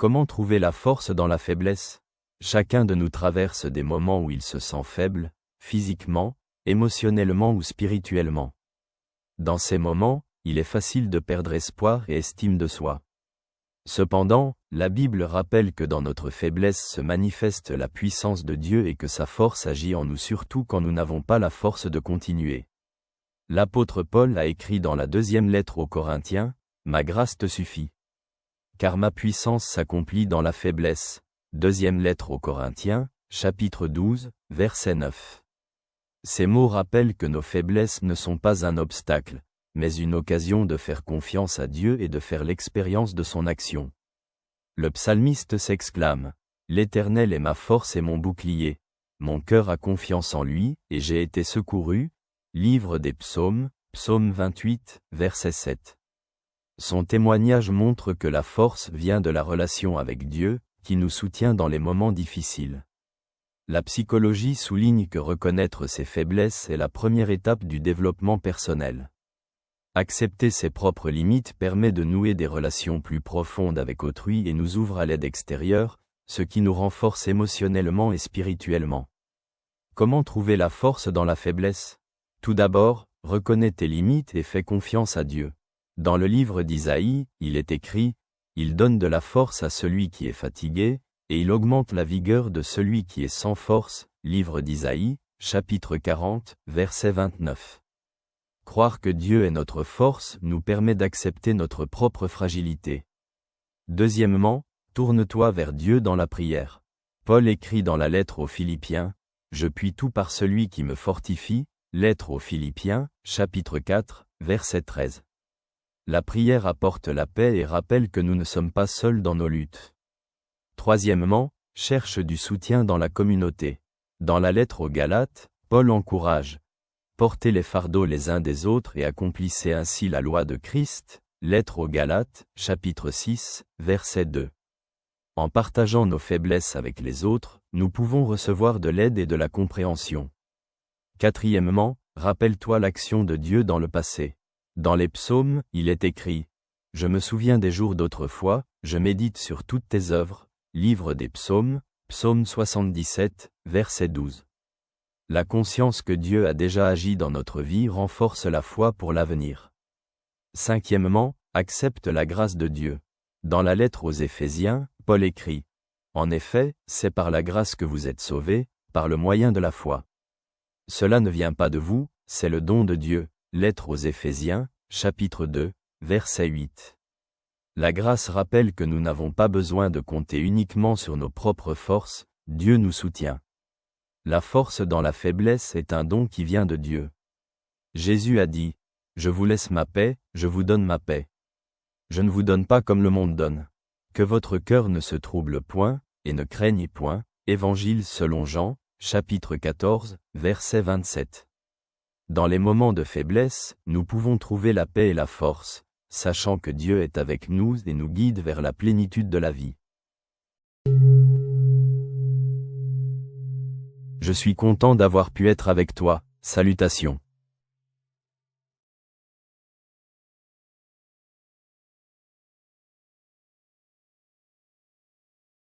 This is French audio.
Comment trouver la force dans la faiblesse? Chacun de nous traverse des moments où il se sent faible, physiquement, émotionnellement ou spirituellement. Dans ces moments, il est facile de perdre espoir et estime de soi. Cependant, la Bible rappelle que dans notre faiblesse se manifeste la puissance de Dieu et que sa force agit en nous surtout quand nous n'avons pas la force de continuer. L'apôtre Paul a écrit dans la 2e lettre aux Corinthiens, « Ma grâce te suffit. Car ma puissance s'accomplit dans la faiblesse. » 2e lettre aux Corinthiens, chapitre 12, verset 9. Ces mots rappellent que nos faiblesses ne sont pas un obstacle, mais une occasion de faire confiance à Dieu et de faire l'expérience de son action. Le psalmiste s'exclame, « L'Éternel est ma force et mon bouclier. Mon cœur a confiance en lui, et j'ai été secouru. » Livre des Psaumes, Psaume 28, verset 7. Son témoignage montre que la force vient de la relation avec Dieu, qui nous soutient dans les moments difficiles. La psychologie souligne que reconnaître ses faiblesses est la première étape du développement personnel. Accepter ses propres limites permet de nouer des relations plus profondes avec autrui et nous ouvre à l'aide extérieure, ce qui nous renforce émotionnellement et spirituellement. Comment trouver la force dans la faiblesse? Tout d'abord, reconnais tes limites et fais confiance à Dieu. Dans le livre d'Isaïe, il est écrit, « Il donne de la force à celui qui est fatigué, et il augmente la vigueur de celui qui est sans force. » Livre d'Isaïe, chapitre 40, verset 29. Croire que Dieu est notre force nous permet d'accepter notre propre fragilité. Deuxièmement, tourne-toi vers Dieu dans la prière. Paul écrit dans la lettre aux Philippiens, « Je puis tout par celui qui me fortifie. » Lettre aux Philippiens, chapitre 4, verset 13. La prière apporte la paix et rappelle que nous ne sommes pas seuls dans nos luttes. Troisièmement, cherche du soutien dans la communauté. Dans la lettre aux Galates, Paul encourage « Portez les fardeaux les uns des autres et accomplissez ainsi la loi de Christ. » Lettre aux Galates, chapitre 6, verset 2. En partageant nos faiblesses avec les autres, nous pouvons recevoir de l'aide et de la compréhension. Quatrièmement, rappelle-toi l'action de Dieu dans le passé. Dans les psaumes, il est écrit « Je me souviens des jours d'autrefois, je médite sur toutes tes œuvres. » Livre des psaumes, psaume 77, verset 12. La conscience que Dieu a déjà agi dans notre vie renforce la foi pour l'avenir. Cinquièmement, accepte la grâce de Dieu. Dans la lettre aux Éphésiens, Paul écrit « En effet, c'est par la grâce que vous êtes sauvés, par le moyen de la foi. Cela ne vient pas de vous, c'est le don de Dieu. » Lettre aux Éphésiens, chapitre 2, verset 8. La grâce rappelle que nous n'avons pas besoin de compter uniquement sur nos propres forces, Dieu nous soutient. La force dans la faiblesse est un don qui vient de Dieu. Jésus a dit, « Je vous laisse ma paix, je vous donne ma paix. Je ne vous donne pas comme le monde donne. Que votre cœur ne se trouble point, et ne craignez point. » Évangile selon Jean, chapitre 14, verset 27. Dans les moments de faiblesse, nous pouvons trouver la paix et la force, sachant que Dieu est avec nous et nous guide vers la plénitude de la vie. Je suis content d'avoir pu être avec toi. Salutations.